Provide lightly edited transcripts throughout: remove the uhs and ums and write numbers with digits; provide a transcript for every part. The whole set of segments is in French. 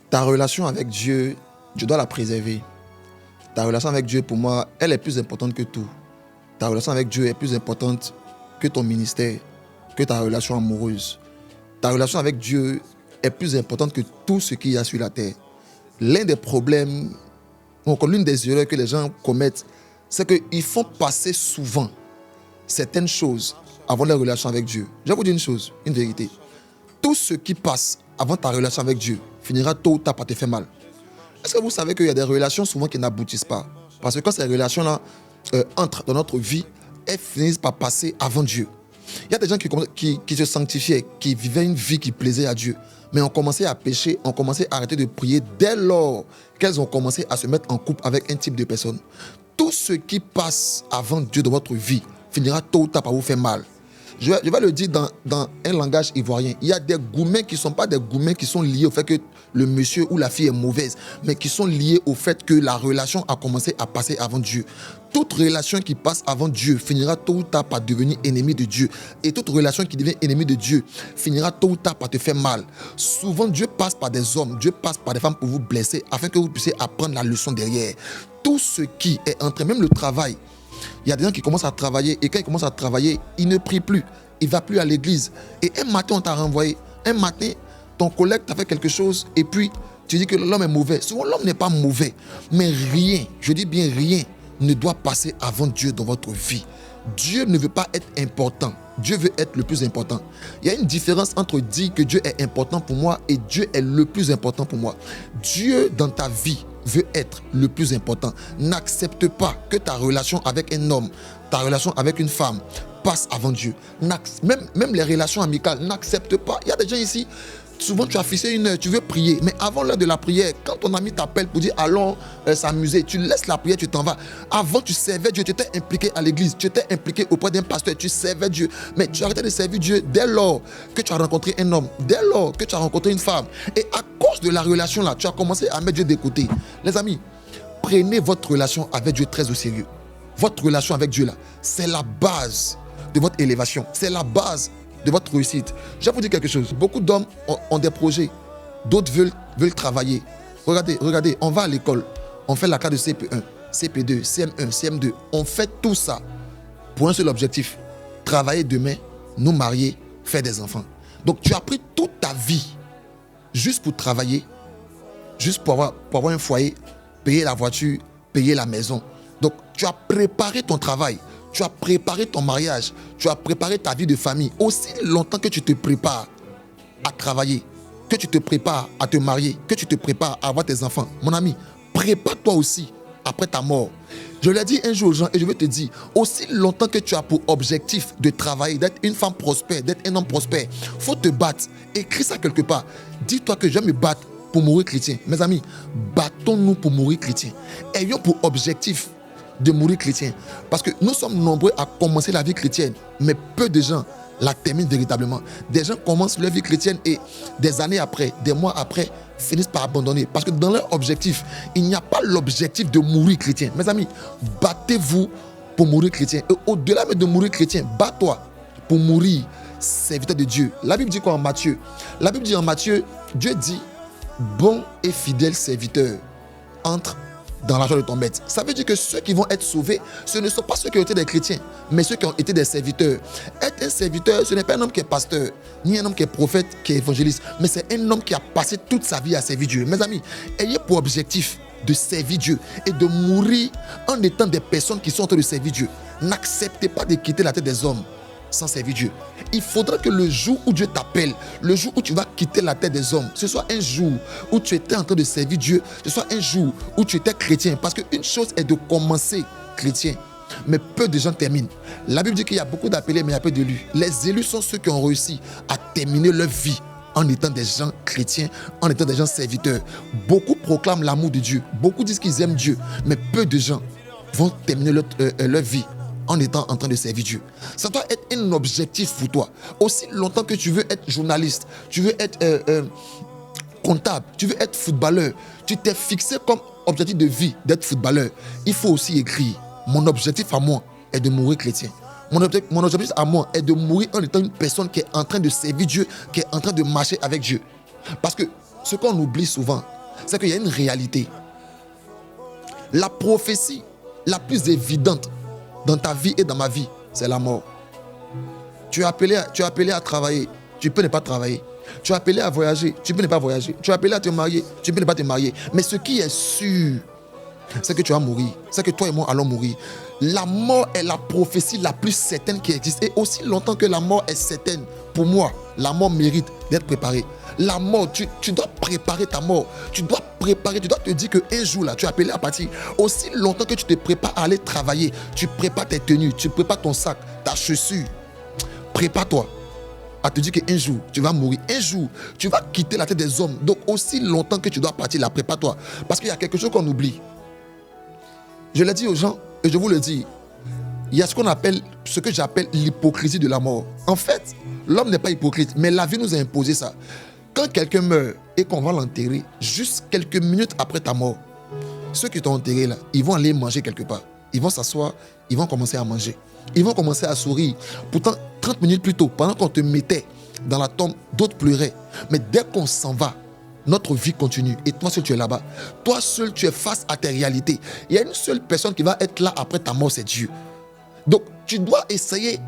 Ta relation avec Dieu, tu dois la préserver. Ta relation avec Dieu, pour moi, elle est plus importante que tout. Ta relation avec Dieu est plus importante que ton ministère, que ta relation amoureuse. Ta relation avec Dieu est plus importante que tout ce qu'il y a sur la terre. L'un des problèmes, l'une des erreurs que les gens commettent, c'est qu'ils font passer souvent certaines choses avant leur relation avec Dieu. Je vais vous dire une chose, une vérité. Tout ce qui passe avant ta relation avec Dieu finira tôt ou tard par te faire mal. Est-ce que vous savez qu'il y a des relations souvent qui n'aboutissent pas? Parce que quand ces relations-là entrent dans notre vie, elles finissent par passer avant Dieu. Il y a des gens qui se sanctifiaient, qui vivaient une vie qui plaisait à Dieu, mais ont commencé à pécher, ont commencé à arrêter de prier dès lors qu'elles ont commencé à se mettre en couple avec un type de personne. Tout ce qui passe avant Dieu dans votre vie finira tôt ou tard par vous faire mal. Je vais le dire dans un langage ivoirien. Il y a des gourmets qui ne sont pas des gourmets qui sont liés au fait que le monsieur ou la fille est mauvaise, mais qui sont liés au fait que la relation a commencé à passer avant Dieu. Toute relation qui passe avant Dieu finira tôt ou tard par devenir ennemi de Dieu. Et toute relation qui devient ennemi de Dieu finira tôt ou tard par te faire mal. Souvent, Dieu passe par des hommes, Dieu passe par des femmes pour vous blesser, afin que vous puissiez apprendre la leçon derrière. Tout ce qui est entre même le travail. Il y a des gens qui commencent à travailler et quand ils commencent à travailler, ils ne prient plus. Ils ne vont plus à l'église. Et un matin, on t'a renvoyé. Un matin, ton collègue t'a fait quelque chose et puis tu dis que l'homme est mauvais. Souvent, l'homme n'est pas mauvais. Mais rien, je dis bien rien, ne doit passer avant Dieu dans votre vie. Dieu ne veut pas être important. Dieu veut être le plus important. Il y a une différence entre dire que Dieu est important pour moi et Dieu est le plus important pour moi. Dieu dans ta vie veut être le plus important. N'accepte pas que ta relation avec un homme, ta relation avec une femme passe avant Dieu. Même les relations amicales, n'accepte pas. Il y a des gens ici, souvent tu as fixé une heure, tu veux prier, mais avant l'heure de la prière, quand ton ami t'appelle pour dire allons s'amuser, tu laisses la prière, tu t'en vas. Avant tu servais Dieu, tu étais impliqué à l'église, tu étais impliqué auprès d'un pasteur, tu servais Dieu, mais tu arrêtais de servir Dieu dès lors que tu as rencontré un homme, dès lors que tu as rencontré une femme. Et à cause de la relation là, tu as commencé à mettre Dieu de côté. Les amis, prenez votre relation avec Dieu très au sérieux. Votre relation avec Dieu là, c'est la base de votre élévation, c'est la base de votre réussite. Je vais vous dire quelque chose. Beaucoup d'hommes ont des projets. D'autres veulent travailler. Regardez, on va à l'école. On fait la carte de CP1, CP2, CM1, CM2. On fait tout ça pour un seul objectif. Travailler demain, nous marier, faire des enfants. Donc tu as pris toute ta vie juste pour travailler, juste pour avoir un foyer, payer la voiture, payer la maison. Donc tu as préparé ton travail. Tu as préparé ton mariage, tu as préparé ta vie de famille. Aussi longtemps que tu te prépares à travailler, que tu te prépares à te marier, que tu te prépares à avoir tes enfants. Mon ami, prépare-toi aussi après ta mort. Je l'ai dit un jour aux gens et je vais te dire, aussi longtemps que tu as pour objectif de travailler, d'être une femme prospère, d'être un homme prospère, il faut te battre. Écris ça quelque part. Dis-toi que je vais me battre pour mourir chrétien. Mes amis, battons-nous pour mourir chrétien. Ayons pour objectif de mourir chrétien. Parce que nous sommes nombreux à commencer la vie chrétienne, mais peu de gens la terminent véritablement. Des gens commencent leur vie chrétienne et des années après, des mois après, finissent par abandonner. Parce que dans leur objectif, il n'y a pas l'objectif de mourir chrétien. Mes amis, battez-vous pour mourir chrétien. Et au-delà de mourir chrétien, bats-toi pour mourir serviteur de Dieu. La Bible dit quoi en Matthieu? La Bible dit en Matthieu, Dieu dit, bon et fidèle serviteur, entre dans la joie de ton maître. Ça veut dire que ceux qui vont être sauvés, ce ne sont pas ceux qui ont été des chrétiens, mais ceux qui ont été des serviteurs. Être un serviteur, ce n'est pas un homme qui est pasteur, ni un homme qui est prophète, qui est évangéliste, mais c'est un homme qui a passé toute sa vie à servir Dieu. Mes amis, ayez pour objectif de servir Dieu et de mourir en étant des personnes qui sont en train de servir Dieu. N'acceptez pas de quitter la tête des hommes sans servir Dieu. Il faudra que le jour où Dieu t'appelle, le jour où tu vas quitter la tête des hommes, ce soit un jour où tu étais en train de servir Dieu, ce soit un jour où tu étais chrétien. Parce qu'une chose est de commencer chrétien, mais peu de gens terminent. La Bible dit qu'il y a beaucoup d'appelés, mais il y a peu d'élus. Les élus sont ceux qui ont réussi à terminer leur vie en étant des gens chrétiens, en étant des gens serviteurs. Beaucoup proclament l'amour de Dieu, beaucoup disent qu'ils aiment Dieu, mais peu de gens vont terminer leur vie en étant en train de servir Dieu. Ça doit être un objectif pour toi. Aussi longtemps que tu veux être journaliste, tu veux être comptable, tu veux être footballeur, tu t'es fixé comme objectif de vie d'être footballeur, il faut aussi écrire, mon objectif à moi est de mourir chrétien. Mon objectif à moi est de mourir en étant une personne qui est en train de servir Dieu, qui est en train de marcher avec Dieu. Parce que ce qu'on oublie souvent, c'est qu'il y a une réalité. La prophétie la plus évidente dans ta vie et dans ma vie, c'est la mort. Tu es appelé à travailler, tu peux ne pas travailler. Tu es appelé à voyager, tu peux ne pas voyager. Tu es appelé à te marier, tu peux ne pas te marier. Mais ce qui est sûr, c'est que tu vas mourir. C'est que toi et moi allons mourir. La mort est la prophétie la plus certaine qui existe. Et aussi longtemps que la mort est certaine, pour moi, la mort mérite d'être préparée. La mort, tu dois préparer ta mort. Tu dois te dire qu'un jour, là, tu es appelé à partir. Aussi longtemps que tu te prépares à aller travailler, tu prépares tes tenues, tu prépares ton sac, ta chaussure. Prépare-toi à te dire qu'un jour, tu vas mourir. Un jour, tu vas quitter la tête des hommes. Donc, aussi longtemps que tu dois partir, là, prépare-toi. Parce qu'il y a quelque chose qu'on oublie. Je l'ai dit aux gens, et je vous le dis, il y a ce que j'appelle l'hypocrisie de la mort. En fait, l'homme n'est pas hypocrite, mais la vie nous a imposé ça. Quand quelqu'un meurt et qu'on va l'enterrer, juste quelques minutes après ta mort, ceux qui t'ont enterré là, ils vont aller manger quelque part. Ils vont s'asseoir, ils vont commencer à manger. Ils vont commencer à sourire. Pourtant, 30 minutes plus tôt, pendant qu'on te mettait dans la tombe, d'autres pleuraient. Mais dès qu'on s'en va, notre vie continue. Et toi seul, tu es là-bas. Toi seul, tu es face à tes réalités. Il y a une seule personne qui va être là après ta mort, c'est Dieu. Donc, tu dois essayer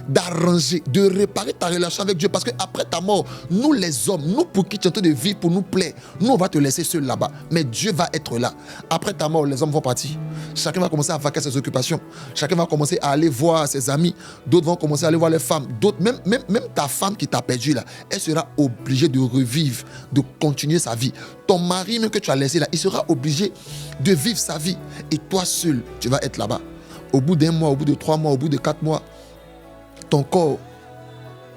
d'arranger, de réparer ta relation avec Dieu. Parce qu'après ta mort, nous les hommes, nous pour qui tu es en train de vivre, pour nous plaire, nous on va te laisser seul là-bas. Mais Dieu va être là. Après ta mort, les hommes vont partir. Chacun va commencer à vaquer ses occupations. Chacun va commencer à aller voir ses amis. D'autres vont commencer à aller voir les femmes. D'autres, même ta femme qui t'a perdu là, elle sera obligée de revivre, de continuer sa vie. Ton mari même que tu as laissé là, il sera obligé de vivre sa vie. Et toi seul, tu vas être là-bas. Au bout d'un mois, au bout de 3 mois, au bout de 4 mois, ton corps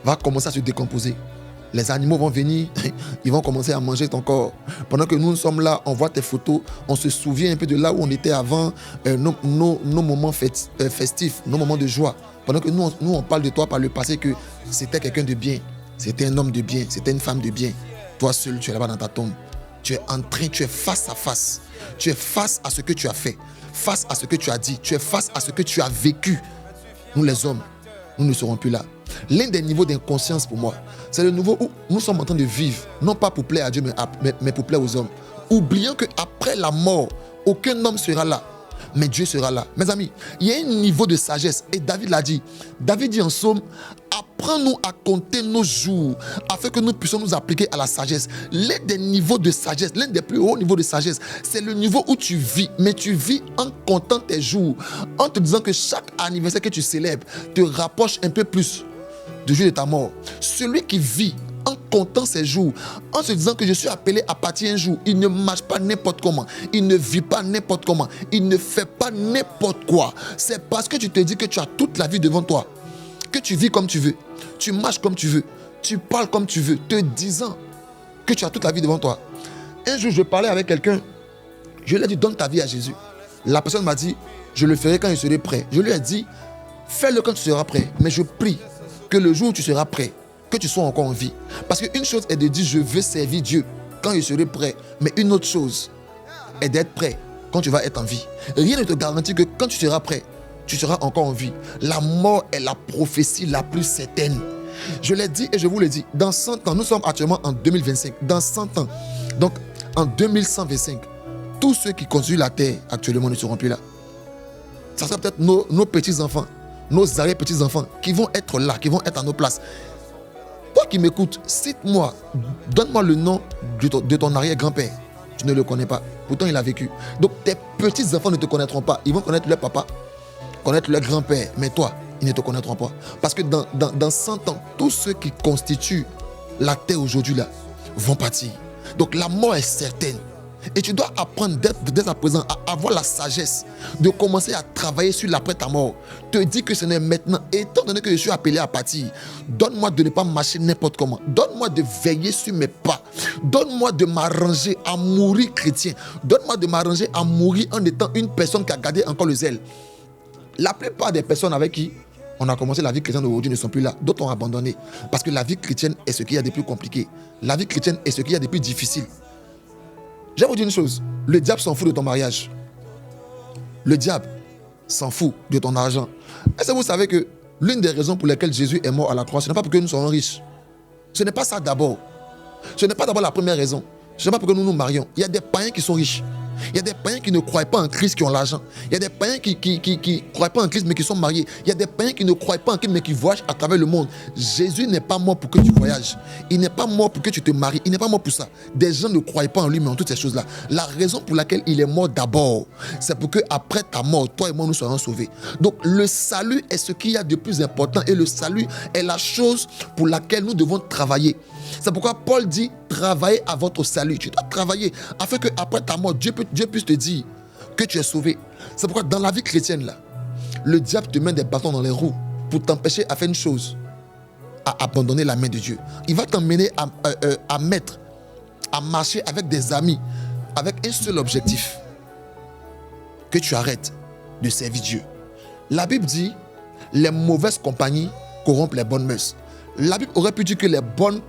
va commencer à se décomposer. Les animaux vont venir, ils vont commencer à manger ton corps. Pendant que nous sommes là, on voit tes photos, on se souvient un peu de là où on était avant, nos moments festifs, nos moments de joie. Pendant que nous, on parle de toi par le passé que c'était quelqu'un de bien, c'était un homme de bien, c'était une femme de bien. Toi seul, tu es là-bas dans ta tombe. Tu es face à face. Tu es face à ce que tu as fait, face à ce que tu as dit, tu es face à ce que tu as vécu. Nous les hommes, nous ne serons plus là. L'un des niveaux d'inconscience pour moi, c'est le niveau où nous sommes en train de vivre, non pas pour plaire à Dieu, mais pour plaire aux hommes. Oublions qu'après la mort, aucun homme sera là, mais Dieu sera là. Mes amis, il y a un niveau de sagesse, et David l'a dit. David dit en Psaume, apprends-nous à compter nos jours, afin que nous puissions nous appliquer à la sagesse. L'un des niveaux de sagesse, l'un des plus hauts niveaux de sagesse, c'est le niveau où tu vis, mais tu vis en comptant tes jours, en te disant que chaque anniversaire que tu célèbres te rapproche un peu plus du jour de ta mort. Celui qui vit en comptant ses jours, en se disant que je suis appelé à partir un jour, il ne marche pas n'importe comment, il ne vit pas n'importe comment, il ne fait pas n'importe quoi. C'est parce que tu te dis que tu as toute la vie devant toi, que tu vis comme tu veux, tu marches comme tu veux, tu parles comme tu veux, te disant que tu as toute la vie devant toi. Un jour, je parlais avec quelqu'un, je lui ai dit, donne ta vie à Jésus. La personne m'a dit, je le ferai quand je serai prêt. Je lui ai dit, fais-le quand tu seras prêt, mais je prie que le jour où tu seras prêt, que tu sois encore en vie. Parce qu'une chose est de dire, je veux servir Dieu quand je serai prêt, mais une autre chose est d'être prêt quand tu vas être en vie. Rien ne te garantit que quand tu seras prêt, tu seras encore en vie. La mort est la prophétie la plus certaine. Je l'ai dit et je vous le dis, dans 100 ans, nous sommes actuellement en 2025, dans 100 ans, donc en 2125, tous ceux qui construisent la terre actuellement ne seront plus là. Ça sera peut-être nos petits-enfants, nos arrière-petits-enfants qui vont être là, qui vont être à nos places. Toi qui m'écoutes, cite-moi, donne-moi le nom de ton arrière-grand-père. Tu ne le connais pas, pourtant il a vécu. Donc tes petits-enfants ne te connaîtront pas, ils vont connaître leur papa, connaître leur grand-père, mais toi, ils ne te connaîtront pas. Parce que dans 100 ans, tous ceux qui constituent la terre aujourd'hui là vont partir. Donc la mort est certaine. Et tu dois apprendre dès à présent à avoir la sagesse de commencer à travailler sur l'après ta mort. Te dis que ce n'est maintenant, étant donné que je suis appelé à partir, donne-moi de ne pas marcher n'importe comment. Donne-moi de veiller sur mes pas. Donne-moi de m'arranger à mourir chrétien. Donne-moi de m'arranger à mourir en étant une personne qui a gardé encore le zèle. La plupart des personnes avec qui on a commencé la vie chrétienne aujourd'hui ne sont plus là. D'autres ont abandonné. Parce que la vie chrétienne est ce qu'il y a de plus compliqué. La vie chrétienne est ce qu'il y a de plus difficile. Je vais vous dire une chose. Le diable s'en fout de ton mariage. Le diable s'en fout de ton argent. Est-ce que vous savez que l'une des raisons pour lesquelles Jésus est mort à la croix, ce n'est pas pour que nous soyons riches. Ce n'est pas ça d'abord. Ce n'est pas d'abord la première raison. Je ne sais pas pourquoi nous nous marions. Il y a des païens qui sont riches. Il y a des païens qui ne croient pas en Christ qui ont l'argent. Il y a des païens qui ne croient pas en Christ mais qui sont mariés. Il y a des païens qui ne croient pas en Christ mais qui voyagent à travers le monde. Jésus n'est pas mort pour que tu voyages. Il n'est pas mort pour que tu te maries. Il n'est pas mort pour ça. Des gens ne croient pas en lui mais en toutes ces choses-là. La raison pour laquelle il est mort d'abord, c'est pour que après ta mort, toi et moi nous soyons sauvés. Donc le salut est ce qu'il y a de plus important et le salut est la chose pour laquelle nous devons travailler. C'est pourquoi Paul dit travaillez à votre salut. Tu dois travailler afin qu'après ta mort, Dieu puisse te dire que tu es sauvé. C'est pourquoi dans la vie chrétienne, là, le diable te met des bâtons dans les roues pour t'empêcher à faire une chose, à abandonner la main de Dieu. Il va t'emmener à marcher avec des amis, avec un seul objectif, que tu arrêtes de servir Dieu. La Bible dit les mauvaises compagnies corrompent les bonnes mœurs. La Bible aurait pu dire que les bonnes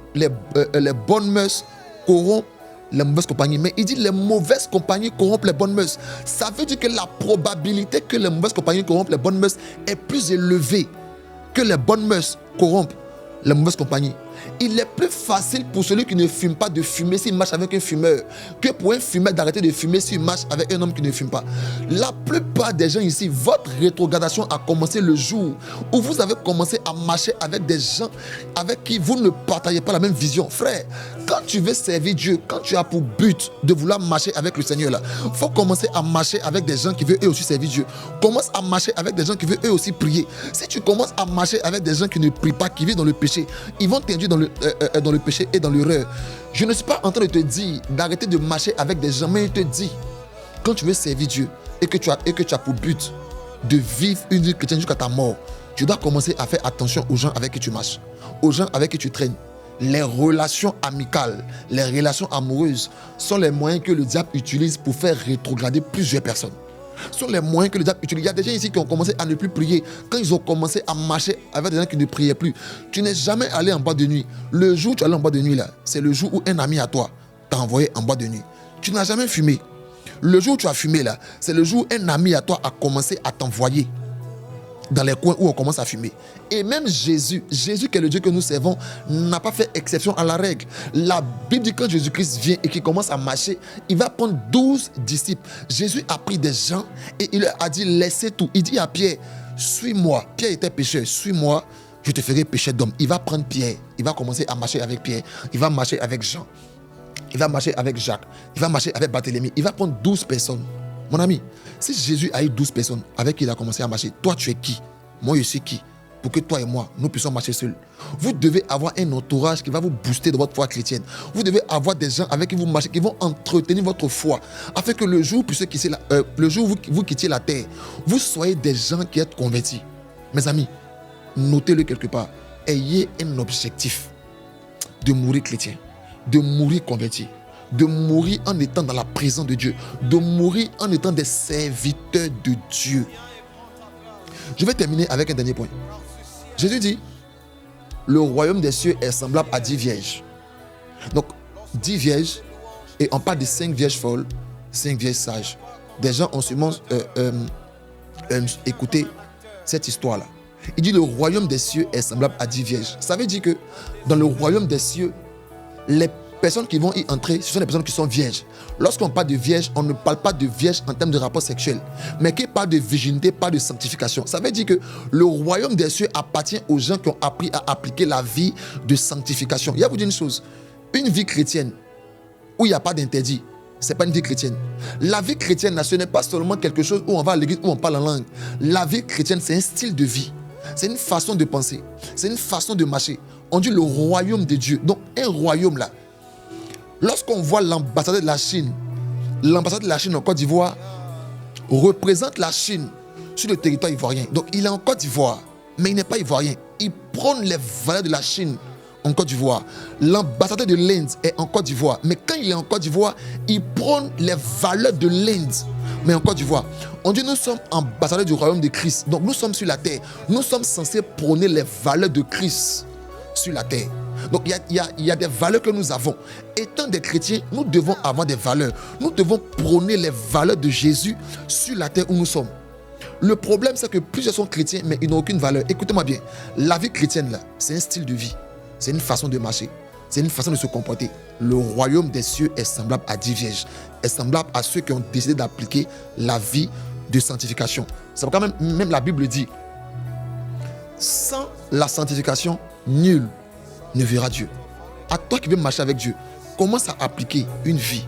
mœurs corrompent les mauvaises compagnies. Mais il dit les mauvaises compagnies corrompent les bonnes mœurs. Ça veut dire que la probabilité que les mauvaises compagnies corrompent les bonnes mœurs est plus élevée que les bonnes mœurs corrompent les mauvaises compagnies. Il est plus facile pour celui qui ne fume pas de fumer s'il marche avec un fumeur que pour un fumeur d'arrêter de fumer s'il marche avec un homme qui ne fume pas. La plupart des gens ici, votre rétrogradation a commencé le jour où vous avez commencé à marcher avec des gens avec qui vous ne partagez pas la même vision. Frère, quand tu veux servir Dieu, quand tu as pour but de vouloir marcher avec le Seigneur, il faut commencer à marcher avec des gens qui veulent eux aussi servir Dieu. Commence à marcher avec des gens qui veulent eux aussi prier. Si tu commences à marcher avec des gens qui ne prient pas, qui vivent dans le péché, ils vont t'induire dans le péché et dans l'erreur. Je ne suis pas en train de te dire d'arrêter de marcher avec des gens, mais je te dis, quand tu veux servir Dieu et que tu as pour but de vivre une vie chrétienne jusqu'à ta mort, tu dois commencer à faire attention aux gens avec qui tu marches, aux gens avec qui tu traînes. Les relations amicales, les relations amoureuses sont les moyens que le diable utilise pour faire rétrograder plusieurs personnes. Sont les moyens que le diable utilise. Il y a des gens ici qui ont commencé à ne plus prier quand ils ont commencé à marcher avec des gens qui ne priaient plus. Tu n'es jamais allé en boîte de nuit. Le jour où tu es allé en boîte de nuit, là, c'est le jour où un ami à toi t'a envoyé en boîte de nuit. Tu n'as jamais fumé. Le jour où tu as fumé, là, c'est le jour où un ami à toi a commencé à t'envoyer dans les coins où on commence à fumer. Et même Jésus qui est le Dieu que nous servons, n'a pas fait exception à la règle. La Bible dit que quand Jésus-Christ vient et qu'il commence à marcher, il va prendre 12 disciples. Jésus a pris des gens et il leur a dit laissez tout. Il dit à Pierre, suis-moi. Pierre était pécheur, suis-moi, je te ferai pécher d'homme. Il va prendre Pierre, il va commencer à marcher avec Pierre, il va marcher avec Jean, il va marcher avec Jacques, il va marcher avec Barthélemy, il va prendre 12 personnes. Mon ami, si Jésus a eu 12 personnes avec qui il a commencé à marcher, toi tu es qui? Moi je suis qui? Pour que toi et moi, nous puissions marcher seuls. Vous devez avoir un entourage qui va vous booster dans votre foi chrétienne. Vous devez avoir des gens avec qui vous marchez, qui vont entretenir votre foi, afin que le jour où vous quittiez la terre, vous soyez des gens qui êtes convertis. Mes amis, notez-le quelque part. Ayez un objectif de mourir chrétien, de mourir converti, de mourir en étant dans la présence de Dieu, de mourir en étant des serviteurs de Dieu. Je vais terminer avec un dernier point. Jésus dit, le royaume des cieux est semblable à 10 vierges. Donc, 10 vierges, et on parle de 5 vierges folles, 5 vierges sages. Des gens ont sûrement écouté cette histoire-là. Il dit, le royaume des cieux est semblable à 10 vierges. Ça veut dire que dans le royaume des cieux, les personnes qui vont y entrer, ce sont des personnes qui sont vierges. Lorsqu'on parle de vierge, on ne parle pas de vierge en termes de rapport sexuel, mais qui parle de virginité, parle de sanctification. Ça veut dire que le royaume des cieux appartient aux gens qui ont appris à appliquer la vie de sanctification. Il y a vous dire une chose, une vie chrétienne où il n'y a pas d'interdit, ce n'est pas une vie chrétienne. La vie chrétienne, ce n'est pas seulement quelque chose où on va à l'église, où on parle en langue. La vie chrétienne, c'est un style de vie. C'est une façon de penser. C'est une façon de marcher. On dit le royaume de Dieu. Donc, un royaume là, lorsqu'on voit l'ambassadeur de la Chine en Côte d'Ivoire représente la Chine sur le territoire ivoirien. Donc il est en Côte d'Ivoire, mais il n'est pas ivoirien. Il prône les valeurs de la Chine en Côte d'Ivoire. L'ambassadeur de l'Inde est en Côte d'Ivoire, mais quand il est en Côte d'Ivoire, il prône les valeurs de l'Inde, mais en Côte d'Ivoire. On dit nous sommes ambassadeurs du royaume de Christ. Donc nous sommes sur la terre. Nous sommes censés prôner les valeurs de Christ sur la terre. Donc il y a des valeurs que nous avons. Étant des chrétiens, nous devons avoir des valeurs. Nous devons prôner les valeurs de Jésus sur la terre où nous sommes. Le problème, c'est que plusieurs sont chrétiens, mais ils n'ont aucune valeur. Écoutez-moi bien, la vie chrétienne, là, c'est un style de vie. C'est une façon de marcher. C'est une façon de se comporter. le royaume des cieux est semblable à 10 vierges, est semblable à ceux qui ont décidé d'appliquer la vie de sanctification. C'est pourquoi même la Bible dit, sans la sanctification, nul ne verra Dieu. À toi qui veux marcher avec Dieu, commence à appliquer une vie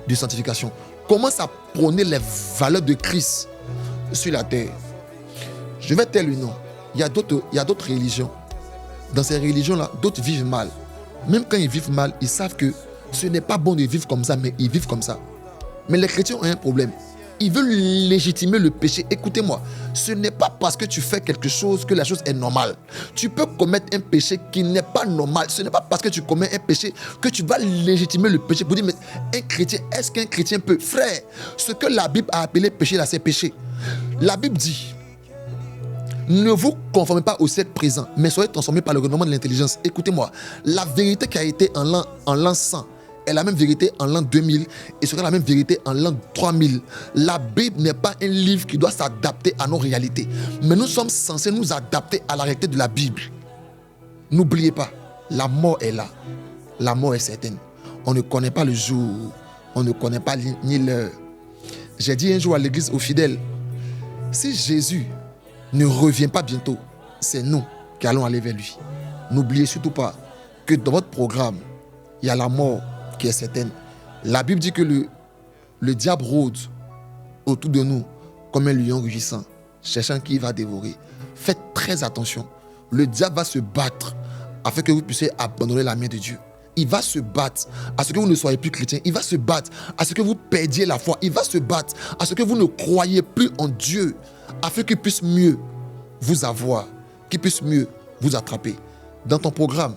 de sanctification. Commence à prôner les valeurs de Christ sur la terre. Je vais taire le nom. Il y a d'autres religions. Dans ces religions-là, d'autres vivent mal. Même quand ils vivent mal, ils savent que ce n'est pas bon de vivre comme ça, mais ils vivent comme ça. Mais les chrétiens ont un problème. Ils veulent légitimer le péché. Écoutez-moi, ce n'est pas parce que tu fais quelque chose que la chose est normale. Tu peux commettre un péché qui n'est pas normal. Ce n'est pas parce que tu commets un péché que tu vas légitimer le péché pour dire, mais un chrétien, est-ce qu'un chrétien peut? Frère, ce que la Bible a appelé péché, là, c'est péché. La Bible dit, ne vous conformez pas au siècle présent, mais soyez transformés par le renouvellement de l'intelligence. Écoutez-moi, la vérité qui a été en l'an 100 est la même vérité en l'an 2000 et sera la même vérité en l'an 3000. La Bible n'est pas un livre qui doit s'adapter à nos réalités, mais nous sommes censés nous adapter à la réalité de la Bible. N'oubliez pas, la mort est là. La mort est certaine. On ne connaît pas le jour, on ne connaît pas ni l'heure. J'ai dit un jour à l'église aux fidèles, si Jésus ne revient pas bientôt, c'est nous qui allons aller vers lui. N'oubliez surtout pas que dans votre programme, il y a la mort qui est certaine. La Bible dit que le diable rôde autour de nous comme un lion rugissant, cherchant qui va dévorer. Faites très attention. Le diable va se battre afin que vous puissiez abandonner la main de Dieu. Il va se battre à ce que vous ne soyez plus chrétien. Il va se battre à ce que vous perdiez la foi. Il va se battre à ce que vous ne croyez plus en Dieu, afin qu'il puisse mieux vous avoir, qu'il puisse mieux vous attraper. Dans ton programme,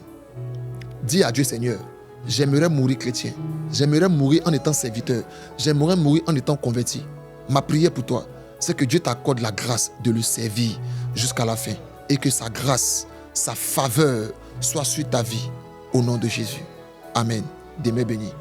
dis à Dieu, Seigneur, j'aimerais mourir chrétien. J'aimerais mourir en étant serviteur. J'aimerais mourir en étant converti. Ma prière pour toi, c'est que Dieu t'accorde la grâce de le servir jusqu'à la fin. Et que sa grâce, sa faveur soit sur ta vie. Au nom de Jésus. Amen. Demeure béni.